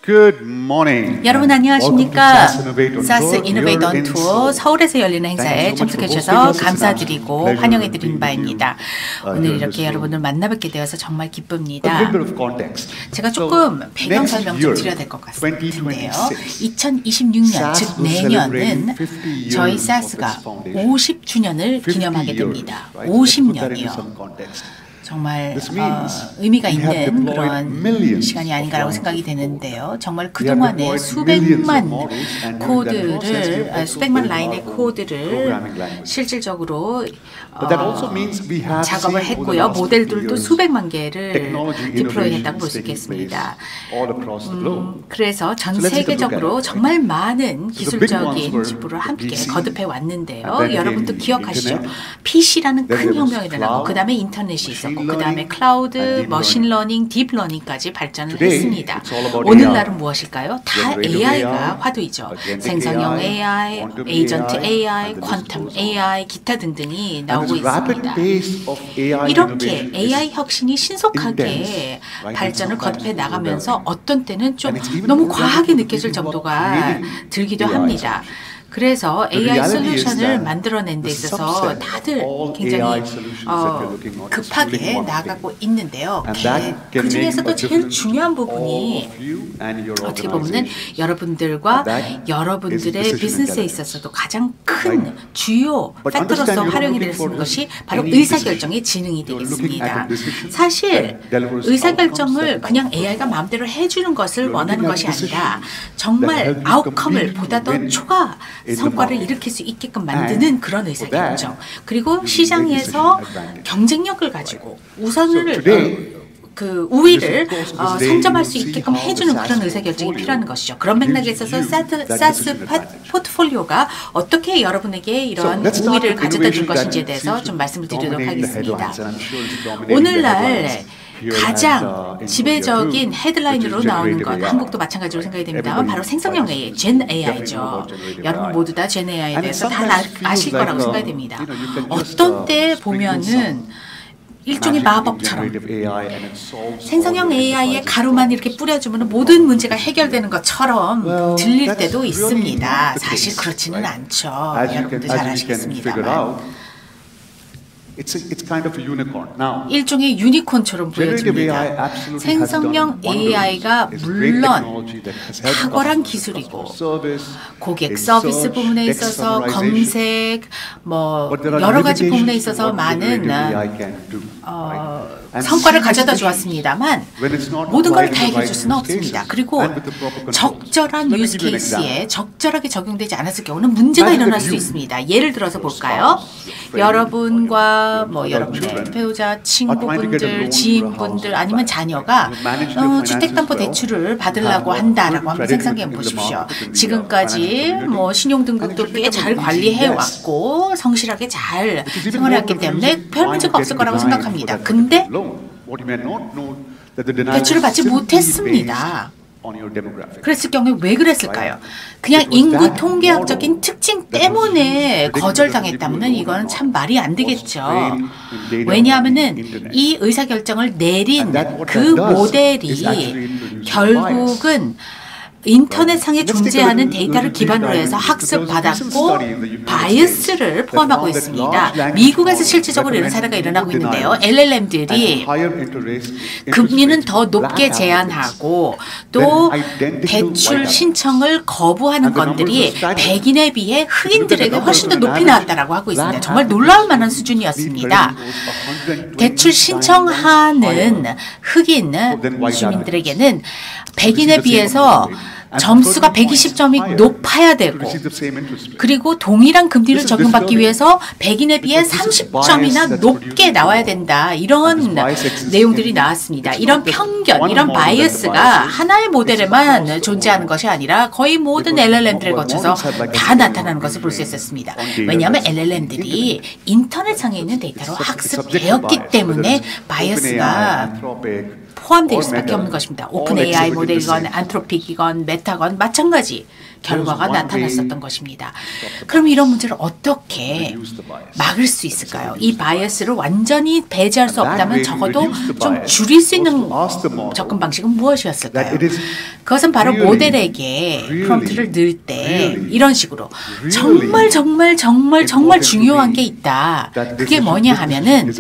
Good morning. 여러분 안녕하십니까? 사스 이노베이터 Here in 투어 Seoul. 서울에서 열리는 행사에 참석해 주셔서 감사드리고 환영해 드리는 바입니다. 오늘 이렇게 여러분을 만나뵙게 되어서 정말 기쁩니다. 제가 조금 배경 설명 좀 드려야 될 것 같은데요. 2026년, 즉 내년은 저희 사스가 50주년을 기념하게 됩니다. 50년이요. 정말 의미가 있는 그런 시간이 아닌가라고 생각이 되는데요. 정말 그동안에 수백만 라인의 코드를 실질적으로 작업을 했고요. 모델들도 수백만 개를 디플로이했다고 볼 수 있겠습니다. 그래서 전 세계적으로 정말 많은 기술적인 진보를 함께 거듭해 왔는데요. 여러분도 기억하시죠? PC라는 큰 혁명이 일어나고 그 다음에 인터넷이 있었고 그 다음에 클라우드, 머신러닝, 딥러닝까지 발전을 했습니다. 오늘날은 무엇일까요? 다 AI가 화두이죠. 생성형 AI, 에이전트 AI, 퀀텀 AI, 기타 등등이 나오고 있습니다. 이렇게 AI 혁신이 신속하게 발전을 거듭해 나가면서 어떤 때는 좀 너무 과하게 느껴질 정도가 들기도 합니다. 그래서 AI 솔루션을 만들어낸 데 있어서 다들 굉장히 급하게 나아가고 있는데요. 그 중에서도 제일 중요한 부분이 어떻게 보면 여러분들과 여러분들의 비즈니스에 있어서도 가장 큰 주요 팩터로서 활용이 될 수 있는 것이 바로 의사결정의 지능이 되겠습니다. 사실 의사결정을 그냥 AI가 마음대로 해주는 것을 원하는 것이 아니라 정말 아웃컴을 보다 더 초과 성과를 일으킬 수 있게끔 만드는 그런 의사결정, 그리고 시장에서 경쟁력을 가지고 우위를 선점할 수 있게끔 해주는 그런 의사결정이 필요한 것이죠. 그런 맥락에 있어서 사스 포트폴리오가 어떻게 여러분에게 이러한 우위를 가져다 줄 것인지에 대해서 좀 말씀을 드리도록 하겠습니다. 오늘날 가장 지배적인 헤드라인으로 나오는 것, 한국도 마찬가지로 생각이 됩니다만 바로 생성형 AI, 젠 AI죠. 여러분 모두 다 젠 AI에 대해서 다 아실 거라고 생각이 됩니다. 어떤 때 보면은 일종의 마법처럼 생성형 AI의 가루만 이렇게 뿌려주면 모든 문제가 해결되는 것처럼 들릴 때도 있습니다. 사실 그렇지는 않죠. 여러분도 잘 아시겠습니다만. 일종의 유니콘처럼 보여집니다. 생성형 AI가 물론 탁월한 기술이고 고객 서비스 부분에 있어서 검색, 여러 가지 부분에 있어서 많은 성과를 가져다 주었습니다만 모든 걸 다 해결해 줄 수는 없습니다. 그리고 적절한 유즈 케이스에 적절하게 적용되지 않았을 경우는 문제가 일어날 수 있습니다. 예를 들어서 볼까요? 여러분과 여러분의 배우자, 친구분들, 지인분들 아니면 자녀가 주택담보대출을 받으려고 한다라고 한번 생각해 보십시오. 지금까지 신용등급도 꽤 잘 관리해왔고 성실하게 잘 생활해왔기 때문에 별 문제가 없을 거라고 생각합니다. 근데 대출을 받지 못했습니다. 그랬을 경우에 왜 그랬을까요? 그냥 인구 통계학적인 특징 때문에 거절당했다면 이거는 참 말이 안 되겠죠. 왜냐하면은 이 의사결정을 내린 그 모델이 결국은 인터넷상에 존재하는 데이터를 기반으로 해서 학습받았고 바이어스를 포함하고 있습니다. 미국에서 실질적으로 이런 사례가 일어나고 있는데요. LLM들이 금리는 더 높게 제한하고 또 대출 신청을 거부하는 건들이 백인에 비해 흑인들에게 훨씬 더 높이 나왔다고 하고 있습니다. 정말 놀라울 만한 수준이었습니다. 대출 신청하는 흑인 주민들에게는 백인에 비해서 점수가 120점이 높아야 되고 그리고 동일한 금리를 적용받기 위해서 백인에 비해 30점이나 높게 나와야 된다. 이런 내용들이 나왔습니다. 이런 편견, 이런 바이어스가 하나의 모델에만 존재하는 것이 아니라 거의 모든 LLM들을 거쳐서 다 나타나는 것을 볼 수 있었습니다. 왜냐하면 LLM들이 인터넷상에 있는 데이터로 학습되었기 때문에 바이어스가 포함되어 있을 수밖에 없는 것입니다. 오픈 AI 모델이건 안트로픽이건 메타건 마찬가지 결과가 나타났었던 것입니다. 그럼 이런 문제를 어떻게 막을 수 있을까요? 이 바이어스를 완전히 배제할 수 없다면 적어도 좀 줄일 수 있는 접근 방식은 무엇이었을까요? 그것은 바로 모델에게 프롬프트를 넣을 때 이런 식으로 정말 중요한 게 있다. 그게 뭐냐 하면은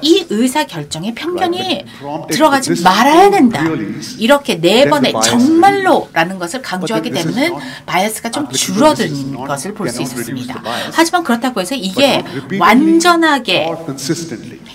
이 의사결정에 편견이 들어가지 말아야 된다. 이렇게 4번의 정말로라는 것을 강조하게 되면 바이어스가 좀 줄어드는 것을 볼 수 있었습니다. 하지만 그렇다고 해서 이게 완전하게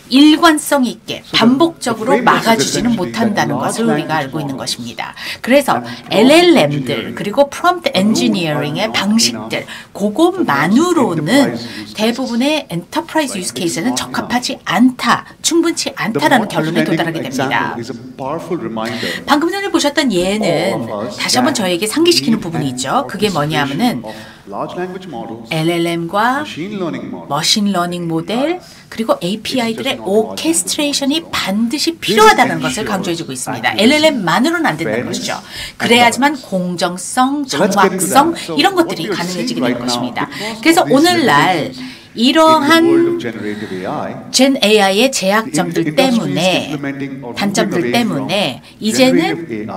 일관성 있게 반복적으로 막아주지는 못한다는 것을 우리가 알고 있는 것입니다. 그래서 LLM들 그리고 프롬프트 엔지니어링의 방식들 그것만으로는 대부분의 엔터프라이즈 유스 케이스는 적합하지 않다, 충분치 않다라는 결론에 도달하게 됩니다. 방금 전에 보셨던 예는 다시 한번 저에게 상기시키는 부분이 있죠. 그게 뭐냐면은 LLM과 머신러닝 모델 그리고 API들의 오케스트레이션이 반드시 필요하다는 것을 강조해주고 있습니다. LLM만으로는 안 된다는 것이죠. 그래야지만 공정성, 정확성 이런 것들이 가능해지게 되는 것입니다. 그래서 오늘날 이러한 젠 AI의 제약점들 때문에 단점들 때문에 이제는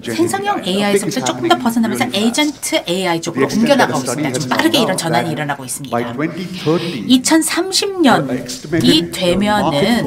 생성형 AI에서부터 조금 더 벗어나면서 에이전트 AI 쪽으로 옮겨나가고 있습니다. 좀 빠르게 이런 전환이 일어나고 있습니다. 2030년이 되면은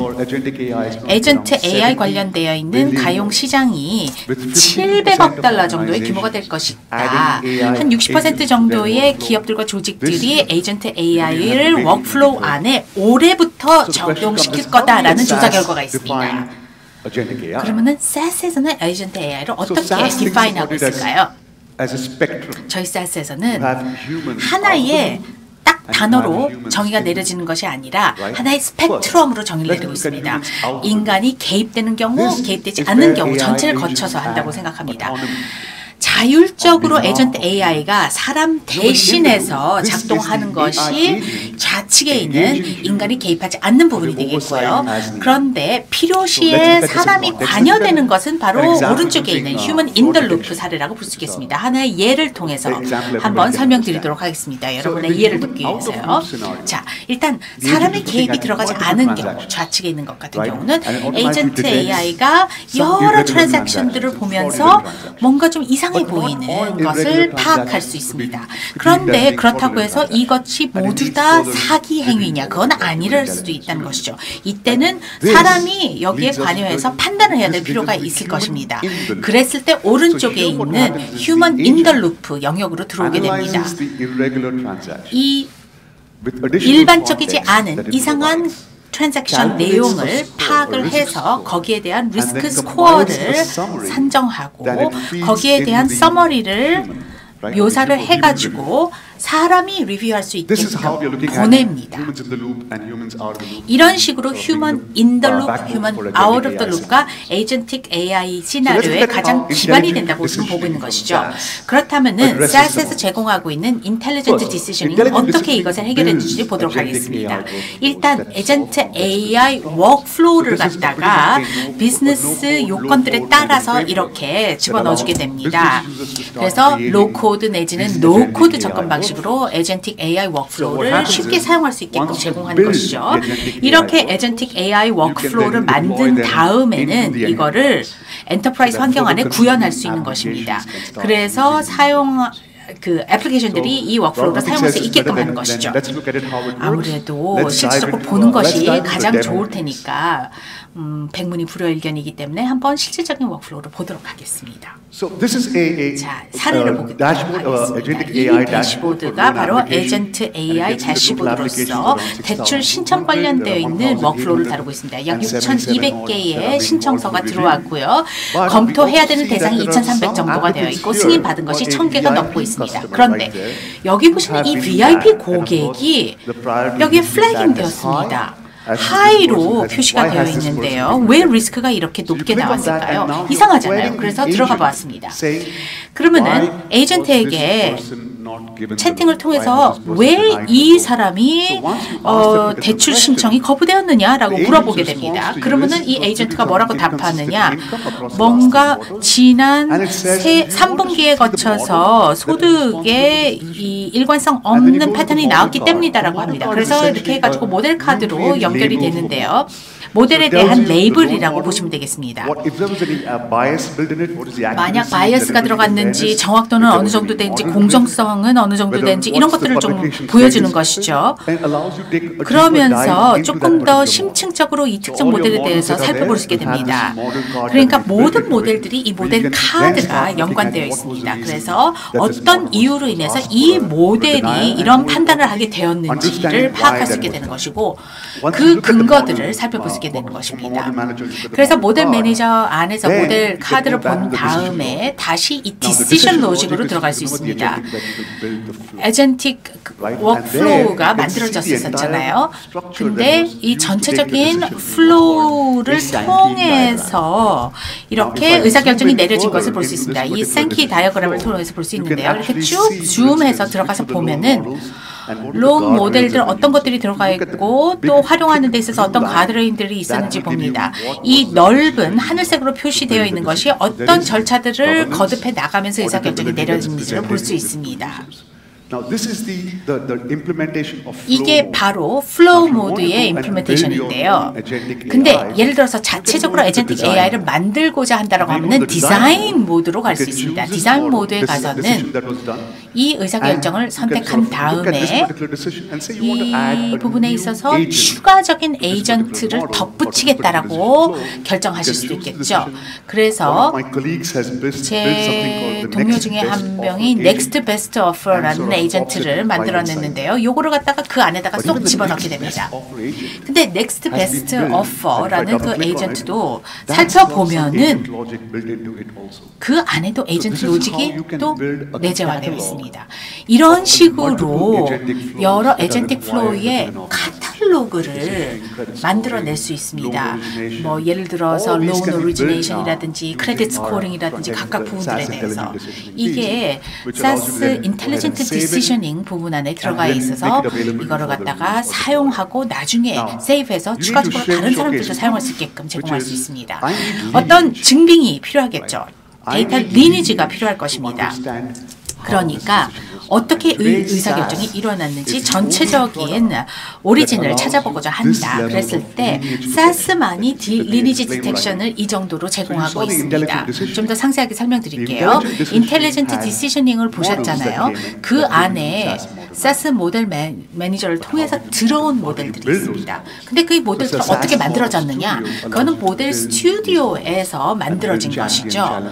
에이전트 AI 관련되어 있는 가용 시장이 700억 달러 정도의 규모가 될 것이다. 한 60% 정도의 기업들과 조직들이 에이전트 AI를 워크플로우 안에 올해부터 적용시킬 거다라는 조사 결과가 있습니다. 그러면은 SaaS에서는 에이전트 AI를 어떻게 디파인하고 있을까요? 저희 SaaS에서는 하나의 딱 단어로 정의가 내려지는 것이 아니라 하나의 스펙트럼으로 정의를 내리고 있습니다. 인간이 개입되는 경우, 개입되지 않는 경우 전체를 거쳐서 한다고 생각합니다. 자율적으로 에이전트 AI가 사람 대신해서 작동하는 것이 좌측에 있는 인간이 개입하지 않는 부분이 되겠고요. 그런데 필요시에 사람이 관여되는 것은 바로 오른쪽에 있는 휴먼 인 더 루프 사례라고 볼 수 있겠습니다. 하나의 예를 통해서 한번 설명드리도록 하겠습니다. 여러분의 이해를 돕기 위해서요. 자, 일단 사람의 개입이 들어가지 않은 경우, 좌측에 있는 것 같은 경우는 에이전트 AI가 여러 트랜잭션들을 보면서 뭔가 좀 이상해 보이는 것을 파악할 수 있습니다. 그런데 그렇다고 해서 이것이 모두 다 사기 행위냐? 그건 아니랄 수도 있다는 것이죠. 이때는 사람이 여기에 관여해서 판단을 해야 될 필요가 있을 것입니다. 그랬을 때 오른쪽에 있는 휴먼 인 더 루프 영역으로 들어오게 됩니다. 이 일반적이지 않은 이상한 트랜잭션 내용을 파악을 해서 거기에 대한 리스크 스코어를 산정하고 거기에 대한 서머리를 묘사를 해가지고 사람이 리뷰할 수 있게끔 보냅니다. 이런 식으로 휴먼 인 더 룹, 휴먼 아웃 오브 더 룹과 에이전틱 AI 시나리오의 가장 기반이 된다고 지금 보고 있는 것이죠. 그렇다면은 SaaS에서 제공하고 있는 인텔리전트 디시저닝은 어떻게 이것을 해결했는지 보도록 하겠습니다. 일단 에이전트 AI 워크플로우를 갖다가 비즈니스 요건들에 따라서 이렇게 집어넣어주게 됩니다. 그래서 로코드 내지는 노코드 접근 방식으로 에이전틱 AI 워크플로우를 쉽게 사용할 수 있게끔 제공하는 것이죠. 이렇게 에이전틱 AI 워크플로우를 만든 다음에는 이거를 엔터프라이즈 환경 안에 구현할 수 있는 것입니다. 그래서 그 애플리케이션들이 이 워크플로우를 사용할 수 있게끔 하는 것이죠. 아무래도 실질적으로 보는 것이 가장 좋을 테니까 백문이 불여일견이기 때문에 한번 실질적인 워크플로우를 보도록 하겠습니다. 자, 사례를 보도록 하겠습니다. 이 대시보드가 바로 에이전트 AI 대시보드로서 대출 신청 관련되어 있는 워크플로우를 다루고 있습니다. 약 6,200개의 신청서가 들어왔고요. 검토해야 되는 대상이 2,300 정도가 되어 있고 승인받은 것이 1,000개가 넘고 있습니다. 그런데 여기 보시는 이 VIP 고객이 여기에 플래깅 되었습니다. 하이로 표시가 되어 있는데요. 왜 리스크가 이렇게 높게 나왔을까요? 이상하잖아요. 그래서 들어가 보았습니다. 그러면은 에이전트에게 채팅을 통해서 왜 이 사람이 대출 신청이 거부되었느냐라고 물어보게 됩니다. 그러면은 이 에이전트가 뭐라고 답하느냐? 뭔가 지난 3분기에 거쳐서 소득의 이 일관성 없는 패턴이 나왔기 때문이다라고 합니다. 그래서 이렇게 해가지고 모델 카드로 연결이 되는데요. 모델에 대한 레이블이라고 보시면 되겠습니다. 만약 바이어스가 들어갔는지, 정확도는 어느 정도 되는지, 공정성은 어느 정도 되는지 이런 것들을 좀 보여주는 것이죠. 그러면서 조금 더 심층적으로 이 특정 모델에 대해서 살펴볼 수 있게 됩니다. 그러니까 모든 모델들이 이 모델 카드가 연관되어 있습니다. 그래서 어떤 이유로 인해서 이 모델이 이런 판단을 하게 되었는지를 파악할 수 있게 되는 것이고 그 근거들을 살펴볼 수 있게 되는 것입니다. 그래서 모델 매니저 안에서 모델 카드를 본 다음에 다시 이 디시전 로직으로 들어갈 수 있습니다. 에이전틱 워크플로우가 만들어졌었잖아요. 근데 이 전체적인 플로우를 통해서 이렇게 의사결정이 내려진 것을 볼 수 있습니다. 이 생키 다이어그램을 통해서 볼 수 있는데요. 이렇게 쭉 줌해서 들어가서 보면은 롱 모델들 어떤 것들이 들어가 있고 또 활용하는 데 있어서 어떤 가드레인들이 있었는지 봅니다. 이 넓은 하늘색으로 표시되어 있는 것이 어떤 절차들을 거듭해 나가면서 의사결정이 내려지는지를 볼 수 있습니다. 이게 바로 플로우 모드의 임플리멘테이션인데요. 근데 예를 들어서 자체적으로 에이전틱 AI를 만들고자 한다고 하면 디자인 모드로 갈 수 있습니다. 디자인 모드에 가서는 이 의사결정을 선택한 다음에 이 부분에 있어서 추가적인 에이전트를 덧붙이겠다라고 결정하실 수도 있겠죠. 그래서 제 동료 중에 한 명이 Next Best Offer라는 에이전트를 만들어냈는데요. 요거를 갖다가 그 안에다가 쏙 집어넣게 됩니다. 근데 Next Best Offer라는 그 에이전트도 살펴보면은 그 안에도 에이전트 로직이 또 내재화되어 있습니다. 이런 식으로 여러 에이전틱 플로우의 카탈로그를 만들어낼 수 있습니다. 뭐 예를 들어서 로운 오리지네이션이라든지 크레딧 스코어링이라든지 각각 부분들에 대해서 이게 SaaS 인텔리전트 디시저닝 부분 안에 들어가 있어서 이거를 갖다가 사용하고 나중에 세이브해서 추가적으로 다른 사람들도 사용할 수 있게끔 제공할 수 있습니다. 어떤 증빙이 필요하겠죠. 데이터 리니지가 필요할 것입니다. 그러니까 어떻게 의사결정이 일어났는지 전체적인 오리진을 찾아보고자 한다. 그랬을 때 SaaS만이 리니지 디텍션을 이 정도로 제공하고 있습니다. 좀 더 상세하게 설명드릴게요. 인텔리전트 디시저닝을 보셨잖아요. 그 안에 SaaS 모델 매니저를 통해서 들어온 모델들이 있습니다. 근데 그 모델들은 어떻게 만들어졌느냐? 그거는 모델 스튜디오에서 만들어진 것이죠.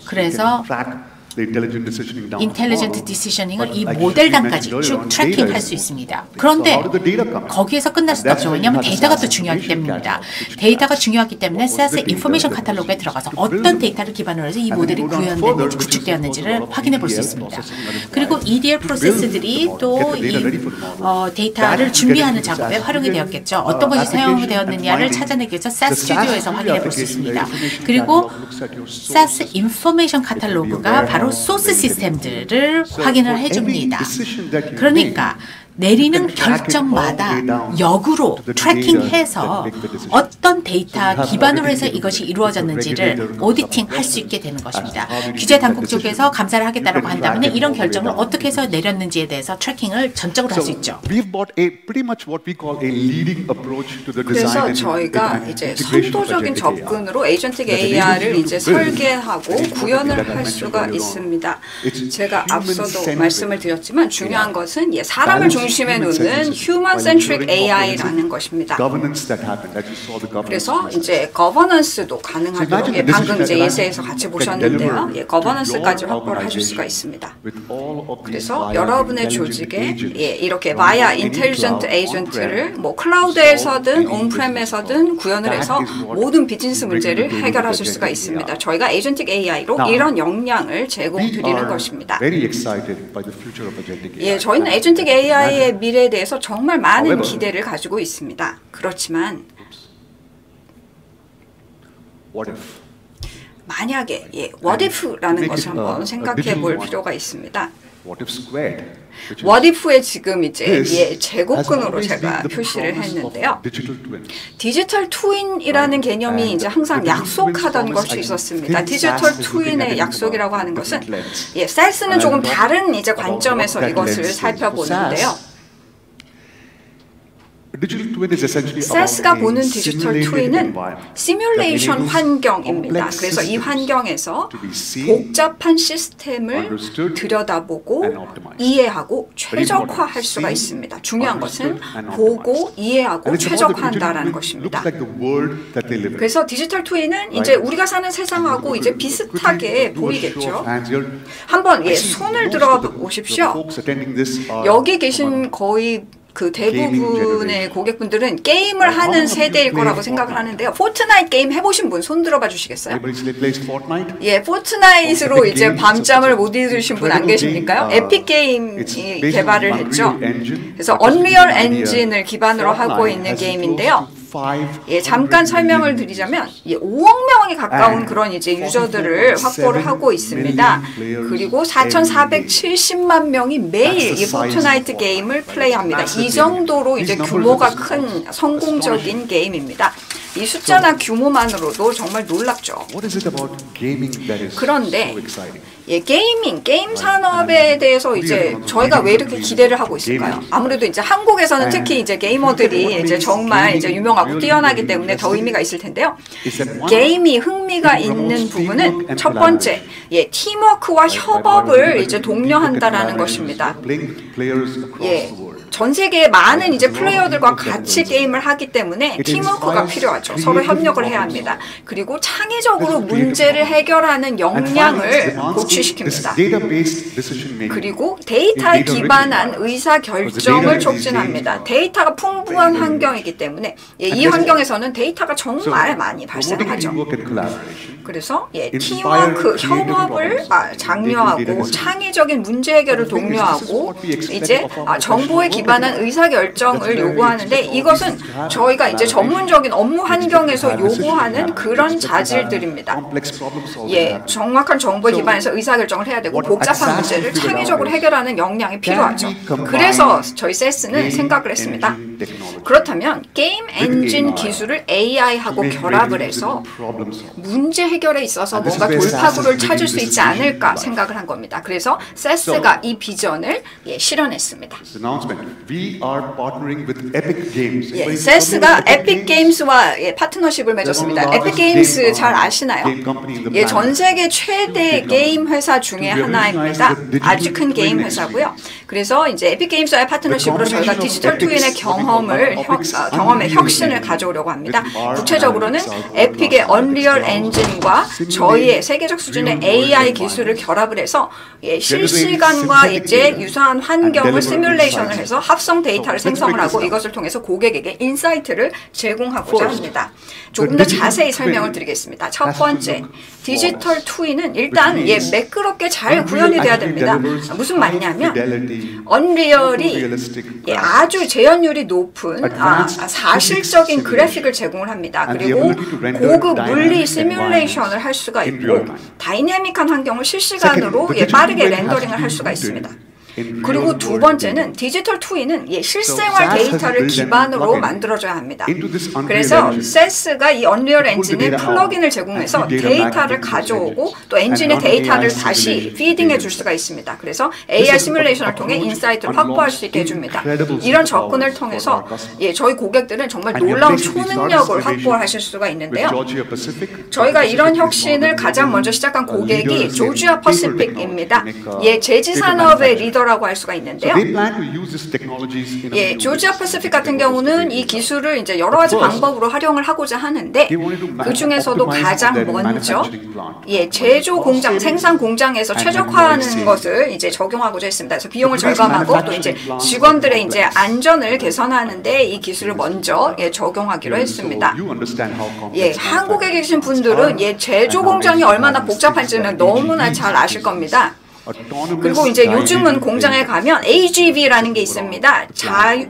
그래서 인텔리전트 디시저닝을 이 모델단까지 쭉 트래킹할 수 있습니다. 그런데 거기에서 끝날 수는 없죠. 왜냐하면 데이터가 또 중요하기 때문입니다. 데이터가 중요하기 때문에 SaaS 인포메이션 카탈로그에 들어가서 어떤 데이터를 기반으로 해서 이 모델이 구현됐는지 구축되었는지를 확인해 볼 수 있습니다. 그리고 EDL 프로세스들이 또 이 데이터를 준비하는 작업에 활용이 되었겠죠. 어떤 것이 사용되었느냐를 찾아내기 위해서 SaaS 스튜디오에서 확인해 볼 수 있습니다. 그리고 SaaS 인포메이션 카탈로그가 바로 소스 시스템들을 확인을 해줍니다. 그러니까 내리는 결정마다 역으로 트래킹해서 어떤 데이터 기반으로 해서 이것이 이루어졌는지를 오디팅할 수 있게 되는 것입니다. 규제 당국 쪽에서 감사를 하겠다고 한다면 이런 결정을 어떻게 해서 내렸는지에 대해서 트래킹을 전적으로 할 수 있죠. 그래서 저희가 이제 선도적인 접근으로 에이전틱 AI를 이제 설계하고 구현을 할 수가 있습니다. 제가 앞서도 말씀을 드렸지만 중요한 것은 사람을 중심에 놓는 Human Centric AI라는 것입니다. 그래서 이제 거버넌스도 가능하도록 방금 이제 예시에서 같이 보셨는데요. 거버넌스까지 확보를 하실 수가 있습니다. 그래서 여러분의 조직에 이렇게 via 인텔리전트 에이전트를 뭐 클라우드에서든 온프렘에서든 구현을 해서 모든 비즈니스 문제를 해결하실 수가 있습니다. 저희가 에이전틱 AI로 이런 역량을 제공드리는 것입니다. 저희는 에이전틱 AI AI의 미래에 대해서 정말 많은 기대를 가지고 있습니다. 그렇지만 만약에 what if라는 것을 한번 생각해 볼 필요가 있습니다. what if에 지금 이제 제곱근으로 제가 표시를 했는데요. 디지털 트윈이라는 개념이 이제 항상 약속하던 것이 있었습니다. 디지털 트윈의 약속이라고 하는 것은 셀스는 조금 다른 이제 관점에서 이것을 살펴보는데요. 셀스가 보는 디지털 트윈은 시뮬레이션 환경입니다. 그래서 이 환경에서 복잡한 시스템을 들여다보고 이해하고 최적화할 수가 있습니다. 중요한 것은 보고 이해하고 최적화한다라는 것입니다. 그래서 디지털 트윈은 이제 우리가 사는 세상하고 이제 비슷하게 보이겠죠. 한번 손을 들어 보십시오. 여기 계신 거의 그 대부분의 고객분들은 게임을 하는 세대일 거라고 생각을 하는데요. 포트나이트 게임 해보신 분 손 들어봐 주시겠어요? 예, 포트나이트로 이제 밤잠을 못 이루신 분 안 계십니까요? 에픽 게임이 개발을 했죠. 그래서 언리얼 엔진을 기반으로 하고 있는 게임인데요. 잠깐 설명을 드리자면 5억 명에 가까운 그런 이제 유저들을 확보를 하고 있습니다. 그리고 4,470만 명이 매일 이 포트나이트 게임을 플레이합니다. 이 정도로 이제 규모가 큰 성공적인 게임입니다. 이 숫자나 규모만으로도 정말 놀랍죠. 그런데 게임 산업에 대해서 이제 저희가 왜 이렇게 기대를 하고 있을까요? 아무래도 이제 한국에서는 특히 이제 게이머들이 이제 정말 이제 유명하고 뛰어나기 때문에 더 의미가 있을 텐데요. 게임이 흥미가 있는 부분은 첫 번째, 팀워크와 협업을 이제 독려한다라는 것입니다. 전 세계의 많은 이제 플레이어들과 같이 게임을 하기 때문에 팀워크가 필요하죠. 서로 협력을 해야 합니다. 그리고 창의적으로 문제를 해결하는 역량을 고취시킵니다. 그리고 데이터에 기반한 의사결정을 촉진합니다. 데이터가 풍부한 환경이기 때문에 이 환경에서는 데이터가 정말 많이 발생하죠. 그래서 팀워크, 협업을 장려하고 창의적인 문제 해결을 독려하고 이제 정보에 기반한 의사결정을 요구하는데 이것은 저희가 이제 전문적인 업무 환경에서 요구하는 그런 자질들입니다. 정확한 정보에 기반해서 의사결정을 해야 되고 복잡한 문제를 창의적으로 해결하는 역량이 필요하죠. 그래서 저희 셀스는 생각을 했습니다. 그렇다면 게임 엔진 기술을 AI하고 결합을 해서 문제 해결에 있어서 뭔가 돌파구를 찾을 수 있지 않을까 생각을 한 겁니다. 그래서 셀스가 이 비전을 실현했습니다. 셀스가 에픽 게임스와 파트너십을 맺었습니다. 에픽 게임스 잘 아시나요? 전 세계 최대 게임 회사 중에 하나입니다. 아주 큰 게임 회사고요. 그래서 이제 에픽 게임스와의 파트너십으로 저희가 디지털 트윈의 경험의 혁신을 가져오려고 합니다. 구체적으로는 에픽의 언리얼 엔진과 저희의 세계적 수준의 AI 기술을 결합을 해서 실시간과 이제 유사한 환경을 시뮬레이션을 해서 합성 데이터를 생성을 하고 이것을 통해서 고객에게 인사이트를 제공하고자 합니다. 조금 더 자세히 설명을 드리겠습니다. 첫 번째, 디지털 트윈은 일단 매끄럽게 잘 구현이 돼야 됩니다. 무슨 말이냐면 언리얼이 아주 재현율이 높은 사실적인 그래픽을 제공을 합니다. 그리고 고급 물리 시뮬레이션을 할 수가 있고 다이내믹한 환경을 실시간으로 빠르게 렌더링을 할 수가 있습니다. 그리고 두 번째는 디지털 트윈은 실생활 데이터를 기반으로 만들어줘야 합니다. 그래서 셀스가 이 언리얼 엔진에 플러긴을 제공해서 데이터를 가져오고 또 엔진의 데이터를 다시 피딩해 줄 수가 있습니다. 그래서 AI 시뮬레이션을 통해 인사이트를 확보할 수 있게 해줍니다. 이런 접근을 통해서 저희 고객들은 정말 놀라운 초능력을 확보하실 수가 있는데요. 저희가 이런 혁신을 가장 먼저 시작한 고객이 조지아 퍼시픽입니다. 제지 산업의 리더 라고 할 수가 있는데요. 조지아 퍼시픽 같은 경우는 이 기술을 이제 여러 가지 방법으로 활용을 하고자 하는데 그 중에서도 가장 먼저 제조 공장, 생산 공장에서 최적화하는 것을 이제 적용하고자 했습니다. 그래서 비용을 절감하고 또 이제 직원들의 이제 안전을 개선하는데 이 기술을 먼저 적용하기로 했습니다. 한국에 계신 분들은 제조 공장이 얼마나 복잡한지는 너무나 잘 아실 겁니다. 그리고 이제 요즘은 공장에 가면 AGV라는 게 있습니다.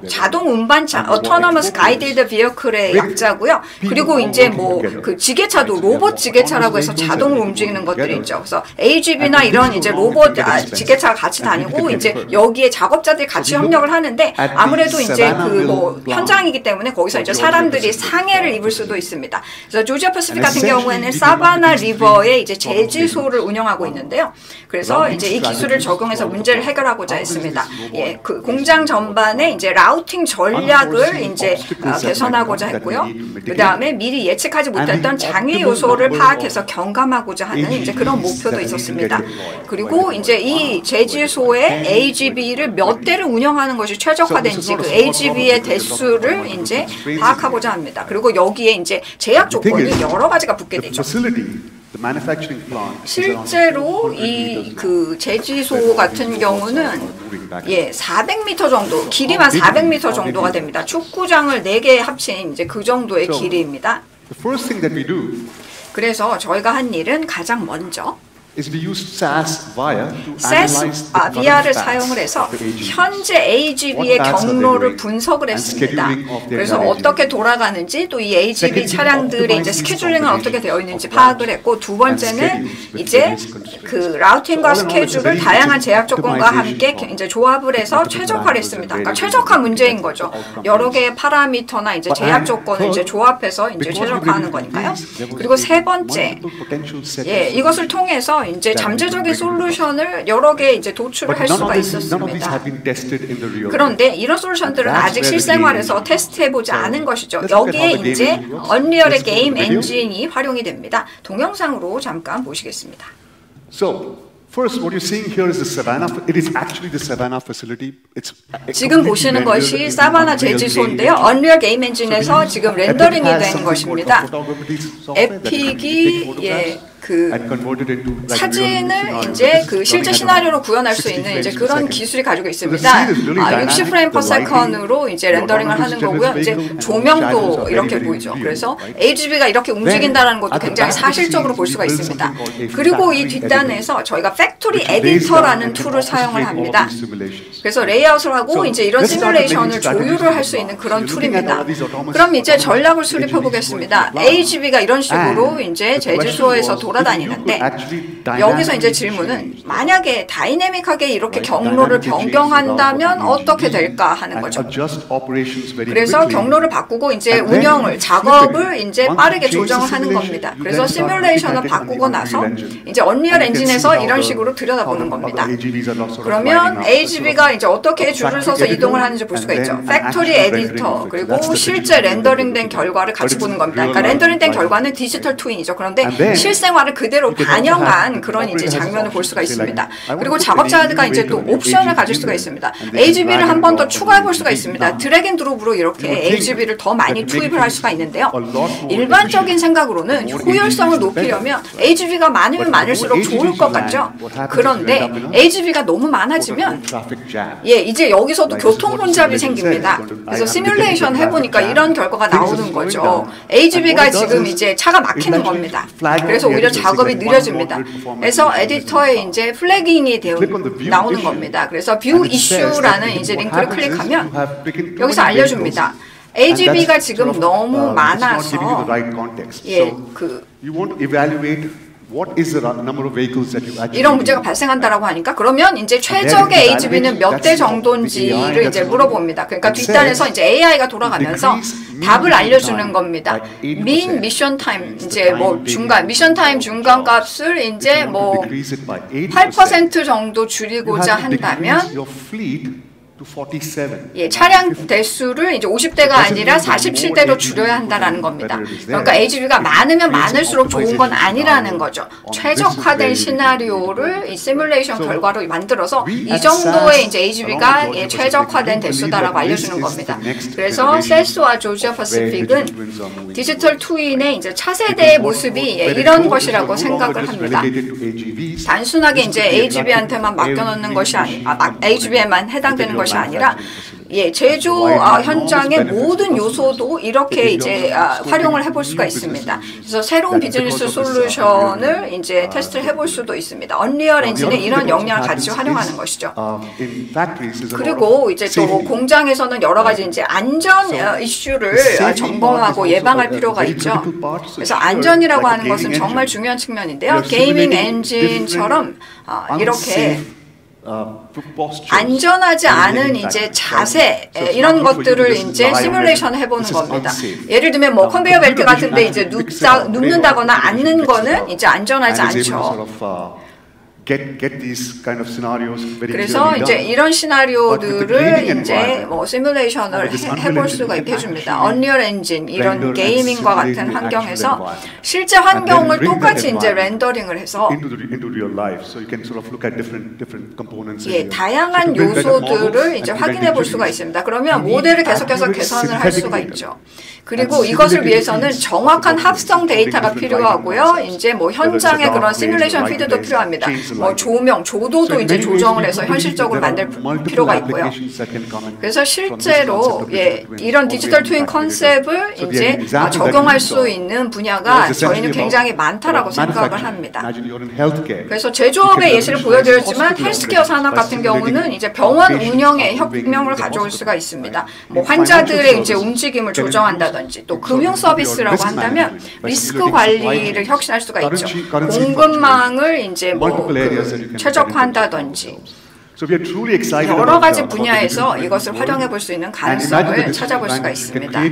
자동 운반차, Autonomous Guided Vehicle의 약자고요. 그리고 이제 뭐 그 지게차도 로봇 지게차라고 해서 자동으로 움직이는 것들이 있죠. 그래서 AGV나 이런 이제 로봇 지게차가 같이 다니고 이제 여기에 작업자들이 같이 협력을 하는데 아무래도 이제 그 뭐 현장이기 때문에 거기서 이제 사람들이 상해를 입을 수도 있습니다. 그래서 조지아 패시픽 같은 경우에는 사바나 리버에 이제 제지소를 운영하고 있는데요. 그래서 이제 이 기술을 적용해서 문제를 해결하고자 했습니다. 예, 그 공장 전반에 이제 라우팅 전략을 이제 개선하고자 했고요. 그 다음에 미리 예측하지 못했던 장애 요소를 파악해서 경감하고자 하는 이제 그런 목표도 있었습니다. 그리고 이제 이 제지소의 AGV를 몇 대를 운영하는 것이 최적화된지 그 AGV의 대수를 이제 파악하고자 합니다. 그리고 여기에 이제 제약 조건이 여러 가지가 붙게 되죠. 실제로 이 그 제지소 같은 경우는 400m 정도, 길이만 400m 정도가 됩니다. 축구장을 4개 합친 이제 그 정도의 길이입니다. 그래서 저희가 한 일은 가장 먼저 VIA를 사용을 해서 현재 AGV의 경로를 분석을 했습니다. 그래서 어떻게 돌아가는지 또 이 AGV 차량들의 이제 스케줄링은 어떻게 되어 있는지 파악을 했고 두 번째는 이제 그 라우팅과 스케줄을 다양한 제약 조건과 함께 이제 조합을 해서 최적화를 했습니다. 그러니까 최적화 문제인 거죠. 여러 개의 파라미터나 이제 제약 조건을 이제 조합해서 이제 최적화하는 거니까요. 그리고 세 번째, 이것을 통해서 이제 잠재적인 솔루션을 여러 개 이제 도출을 할 수가 있었습니다. 그런데 이런 솔루션들은 아직 실생활에서 테스트해보지 않은 것이죠. 여기에 이제 언리얼의 게임 엔진이 활용이 됩니다. 동영상으로 잠깐 보시겠습니다. First, what you're seeing here is the Savannah. It is actually the Savannah facility. 지금 보시는 것이 사바나 제지소인데요. 언리얼 게임 엔진에서 지금 렌더링이 된 것입니다. 에픽이 그 사진을 이제 그 실제 시나리오로 구현할 수 있는 이제 그런 기술이 가지고 있습니다. 60프레임 퍼 세컨으로 이제 렌더링을 하는 거고요. 이제 조명도 이렇게 보이죠. 그래서 AGV가 이렇게 움직인다는 것도 굉장히 사실적으로 볼 수가 있습니다. 그리고 이 뒷단에서 저희가 팩토리 에디터라는 툴을 사용을 합니다. 그래서 레이아웃을 하고 이제 이런 시뮬레이션을 조율을 할 수 있는 그런 툴입니다. 그럼 이제 전략을 수립해 보겠습니다. AGV가 이런 식으로 이제 제주소에서 돌아다니는데 여기서 이제 질문은 만약에 다이내믹하게 이렇게 경로를 변경한다면 어떻게 될까 하는 거죠. 그래서 경로를 바꾸고 이제 운영을 작업을 이제 빠르게 조정을 하는 겁니다. 그래서 시뮬레이션을 바꾸고 나서 이제 언리얼 엔진에서 이런 식으로 들여다보는 겁니다. 그러면 AGV가 이제 어떻게 줄을 서서 이동을 하는지 볼 수가 있죠. 팩토리 에디터 그리고 실제 렌더링된 결과를 같이 보는 겁니다. 그러니까 렌더링된 결과는 디지털 트윈이죠. 그런데 실생활을 그대로 반영한 그런 이제 장면을 볼 수가 있습니다. 그리고 작업자가 이제 또 옵션을 가질 수가 있습니다. AGV를 한 번 더 추가해 볼 수가 있습니다. 드래그 앤 드롭으로 이렇게 AGV를 더 많이 투입을 할 수가 있는데요. 일반적인 생각으로는 효율성을 높이려면 AGV가 많으면 많을수록 좋을 것 같죠. 그런데 AGV가 너무 많아지면 이제 여기서도 교통 혼잡이 생깁니다. 그래서 시뮬레이션 해보니까 이런 결과가 나오는 거죠. AGV가 지금 이제 차가 막히는 겁니다. 그래서 오히려 작업이 느려집니다. 그래서 에디터에 이제 플래깅이 나오는 겁니다. 그래서 뷰 이슈라는 이제 링크를 클릭하면 여기서 알려줍니다. AGV가 지금 너무 많아서 이런 문제가 발생한다라고 하니까 그러면 이제 최적의 AGV는 몇 대 정도인지를 이제 물어봅니다. 그러니까 뒷단에서 이제 AI가 돌아가면서 답을 알려주는 겁니다. 민 미션 타임 이제 뭐 중간 미션 타임 중간 값을 이제 뭐 8% 정도 줄이고자 한다면 차량 대수를 이제 50대가 아니라 47대로 줄여야 한다는 겁니다. 그러니까 AGV가 많으면 많을수록 좋은 건 아니라는 거죠. 최적화된 시나리오를 이 시뮬레이션 결과로 만들어서 이 정도의 이제 AGV가 최적화된 대수다라고 알려주는 겁니다. 그래서 셀스와 조지아 패시픽은 디지털 트윈의 이제 차세대의 모습이 이런 것이라고 생각을 합니다. 단순하게 이제 AGV한테만 맡겨놓는 것이 AGV에만 해당되는 것이 것이 아니라 제조 현장의 모든 요소도 이렇게 이제 활용을 해볼 수가 있습니다. 그래서 새로운 비즈니스 솔루션을 이제 테스트를 해볼 수도 있습니다. 언리얼 엔진의 이런 역량을 같이 활용하는 것이죠. 그리고 이제 또 공장에서는 여러 가지 이제 안전 이슈를 점검하고 예방할 필요가 있죠. 그래서 안전이라고 하는 것은 정말 중요한 측면인데요. 게이밍 엔진처럼 이렇게 안전하지 않은 이제 자세 이런 것들을 이제 시뮬레이션 해보는 겁니다. 예를 들면 뭐 컨베이어 벨트 같은데 이제 눕는다거나 앉는 거는 이제 안전하지 않죠. 그래서 이제 이런 시나리오들을 이제 뭐 시뮬레이션을 해볼 수가 있게 해줍니다. 언리얼 엔진 이런 게이밍과 같은 환경에서 실제 환경을 똑같이 이제 렌더링을 해서 다양한 요소들을 이제 확인해 볼 수가 있습니다. 그러면 모델을 계속해서 개선을 할 수가 있죠. 그리고 이것을 위해서는 정확한 합성 데이터가 필요하고요. 이제 뭐 현장의 그런 시뮬레이션 피드도 필요합니다. 뭐 조명, 조도도 이제 조정을 해서 현실적으로 만들 필요가 있고요. 그래서 실제로 이런 디지털 트윈 컨셉을 이제 적용할 수 있는 분야가 저희는 굉장히 많다라고 생각을 합니다. 그래서 제조업의 예시를 보여드렸지만 헬스케어 산업 같은 경우는 이제 병원 운영에 혁명을 가져올 수가 있습니다. 뭐 환자들의 이제 움직임을 조정한다든지 또 금융 서비스라고 한다면 리스크 관리를 혁신할 수가 있죠. 공급망을 이제 뭐 최적화한다든지 여러 가지 분야에서 이것을 활용해 볼 수 있는 가능성을 찾아볼 수가 있습니다.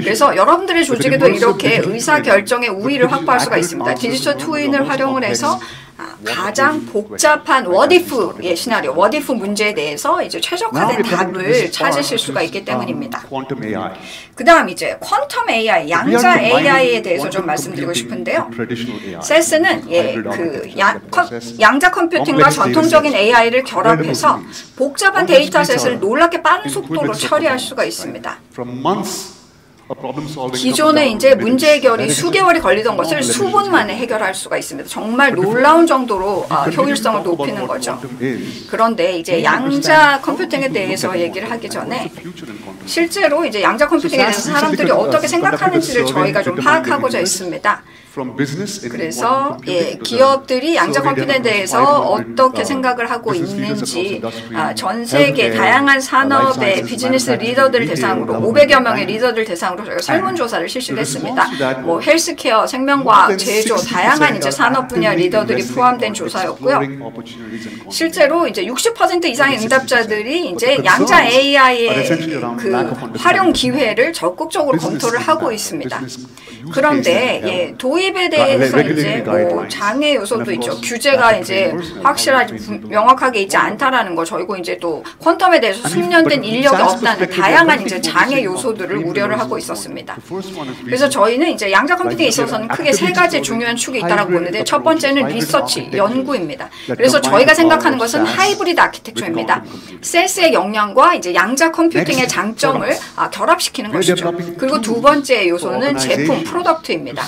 그래서 여러분들의 조직에도 이렇게 의사결정의 우위를 확보할 수가 있습니다. 디지털 트윈을 활용을 해서 가장 복잡한 what-if 시나리오, what-if 문제에 대해서 이제 최적화된 답을 찾으실 수가 있기 때문입니다. 그 다음 이제 퀀텀 AI, 양자 AI에 대해서 좀 말씀드리고 싶은데요. 세스는 양자 컴퓨팅과 전통적인 AI를 결합해서 복잡한 데이터셋을 놀랍게 빠른 속도로 처리할 수가 있습니다. 기존에 이제 문제 해결이 수개월이 걸리던 것을 수분 만에 해결할 수가 있습니다. 정말 놀라운 정도로 효율성을 높이는 거죠. 그런데 이제 양자 컴퓨팅에 대해서 얘기를 하기 전에 실제로 이제 양자 컴퓨팅에 대해서 사람들이 어떻게 생각하는지를 저희가 좀 파악하고자 있습니다. 그래서 기업들이 양자 컴퓨팅에 대해서 어떻게 생각을 하고 있는지 전 세계 다양한 산업의 비즈니스 리더들 대상으로 500여 명의 리더들 대상으로 저희가 설문조사를 실시를 했습니다. 뭐 헬스케어, 생명과학, 제조 다양한 이제 산업 분야 리더들이 포함된 조사였고요. 실제로 이제 60% 이상의 응답자들이 이제 양자 AI의 그 활용 기회를 적극적으로 검토를 하고 있습니다. 그런데 도입에 대해서 이제 뭐 장애 요소도 있죠. 규제가 이제 확실하지 명확하게 있지 않다라는 거, 저희고 이제 또 퀀텀에 대해서 숙련된 인력이 없다는 다양한 이제 장애 요소들을 우려를 하고 있었습니다. 그래서 저희는 이제 양자 컴퓨팅에 있어서는 크게 세 가지 중요한 축이 있다고 보는데, 첫 번째는 리서치, 연구입니다. 그래서 저희가 생각하는 것은 하이브리드 아키텍처입니다. 세스의 역량과 이제 양자 컴퓨팅의 장점을 결합시키는 것이죠. 그리고 두 번째 요소는 제품, 프로덕트입니다.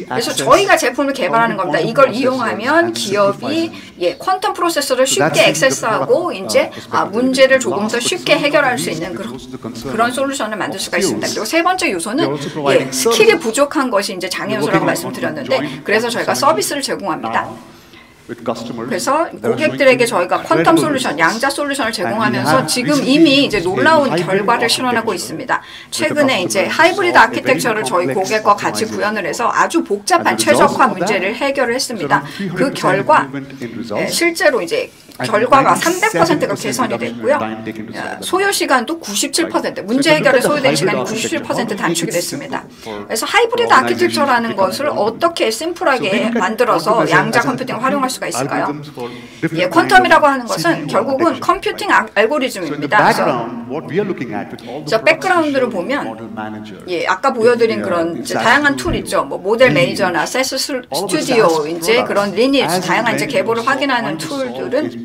그래서 저희가 제품을 개발하는 겁니다. 이걸 이용하면 기업이 퀀텀 프로세서를 쉽게 액세스하고 이제 문제를 조금 더 쉽게 해결할 수 있는 그런 솔루션을 만들 수가 있습니다. 그리고 세 번째 요소는 스킬이 부족한 것이 이제 장애 요소라고 말씀드렸는데, 그래서 저희가 서비스를 제공합니다. 그래서 고객들에게 저희가 퀀텀 솔루션, 양자 솔루션을 제공하면서 지금 이미 이제 놀라운 결과를 실현하고 있습니다. 최근에 이제 하이브리드 아키텍처를 저희 고객과 같이 구현을 해서 아주 복잡한 최적화 문제를 해결을 했습니다. 그 결과 실제로 이제 결과가 300%가 개선이 됐고요. 소요 시간도 97%, 문제 해결에 소요된 시간이 97% 단축이 됐습니다. 그래서 하이브리드 아키텍처라는 것을 어떻게 심플하게 만들어서 양자 컴퓨팅을 활용할 수가 있을까요? 퀀텀이라고 하는 것은 결국은 컴퓨팅 알고리즘입니다. 그래서 백그라운드를 보면 아까 보여드린 그런 이제 다양한 툴 있죠. 뭐 모델 매니저나 세스 스튜디오, 이제 그런 리니지, 다양한 이제 계보를 확인하는 툴들은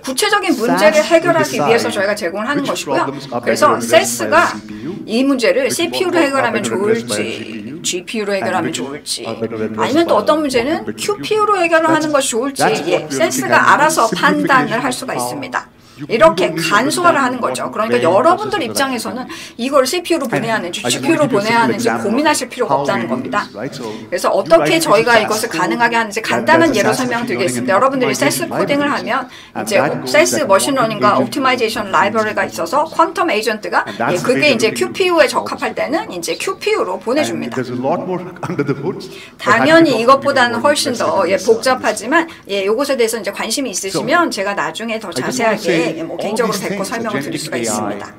구체적인 문제를 해결하기 위해서 저희가 제공을 하는 것이고요. 그래서 세스가 이 문제를 CPU로 해결하면 좋을지, GPU로 해결하면 좋을지, 아니면 또 어떤 문제는 QPU로 해결을 하는 것이 좋을지 세스가 알아서 판단을 할 수가 있습니다. 이렇게 간소화를 하는 거죠. 그러니까 여러분들 입장에서는 이걸 CPU로 보내야 하는지 GPU로 보내야 하는지 고민하실 필요가 없다는 겁니다. 그래서 어떻게 저희가 이것을 가능하게 하는지 간단한 예로 설명드리겠습니다. 여러분들이 세스 코딩을 하면 이제 세스 머신러닝과 옵티마이제이션 라이브러리가 있어서 퀀텀 에이전트가 그게 이제 QPU에 적합할 때는 이제 QPU로 보내줍니다. 당연히 이것보다는 훨씬 더 복잡하지만 이것에 대해서 이제 관심이 있으시면 제가 나중에 더 자세하게 뭐 개인적으로 뵙고 설명을 드릴 수가 있습니다.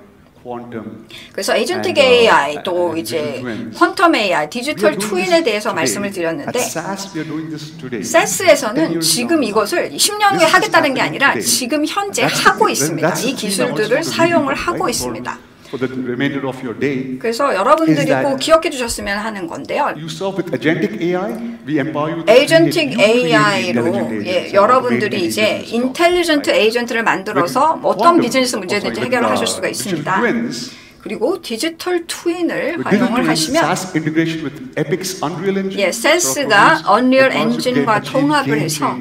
그래서 에이전틱 AI 또 이제 퀀텀 AI, 디지털 트윈에 대해서 말씀을 드렸는데 SAS에서는 지금 이것을 10년 후에 하겠다는 게 아니라 지금 현재 하고 있습니다. 이 기술들을 사용을 하고 있습니다. 그래서 여러분들이 꼭 기억해 주셨으면 하는 건데요. 에이전틱 AI로 여러분들이 이제 인텔리전트 에이전트를 만들어서 어떤 비즈니스 문제든지 해결을 하실 수가 있습니다. 그리고 디지털 트윈을 활용을 하시면 SAS가 Unreal Engine과 통합을 해서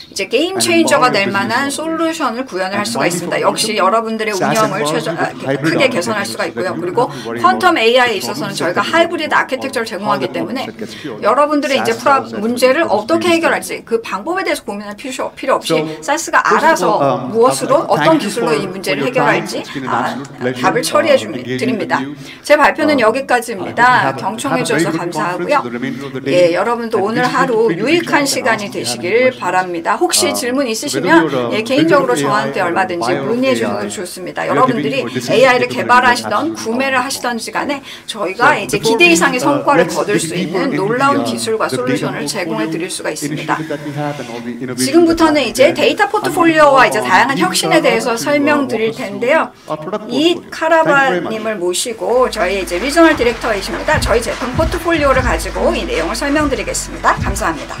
이제 게임 체인저가 될 만한 솔루션을 구현을 할 수가 있습니다. 역시 여러분들의 운영을 크게 개선할 수가 있고요. 그리고 퀀텀 AI에 있어서는 저희가 하이브리드 아키텍처를 제공하기 때문에 여러분들의 이제 문제를 어떻게 해결할지 그 방법에 대해서 고민할 필요 없이 SAS가 알아서 무엇으로 어떤 기술로 이 문제를 해결할지 답을 처리해 드립니다. 제 발표는 여기까지입니다. 경청해 주셔서 감사하고요. 여러분도 오늘 하루 유익한 시간이 되시길 바랍니다. 혹시 질문 있으시면 개인적으로 저한테 얼마든지 문의해 주셔도 좋습니다. 여러분들이 AI를 개발하시던 구매를 하시던지 간에 저희가 이제 기대 이상의 성과를 거둘 수 있는 놀라운 기술과 솔루션을 제공해 드릴 수가 있습니다. 지금부터는 이제 데이터 포트폴리오와 이제 다양한 혁신에 대해서 설명드릴 텐데요. 이 카라바님을 모시고 저희 이제 리저널 디렉터이십니다. 저희 제품 포트폴리오를 가지고 이 내용을 설명드리겠습니다. 감사합니다.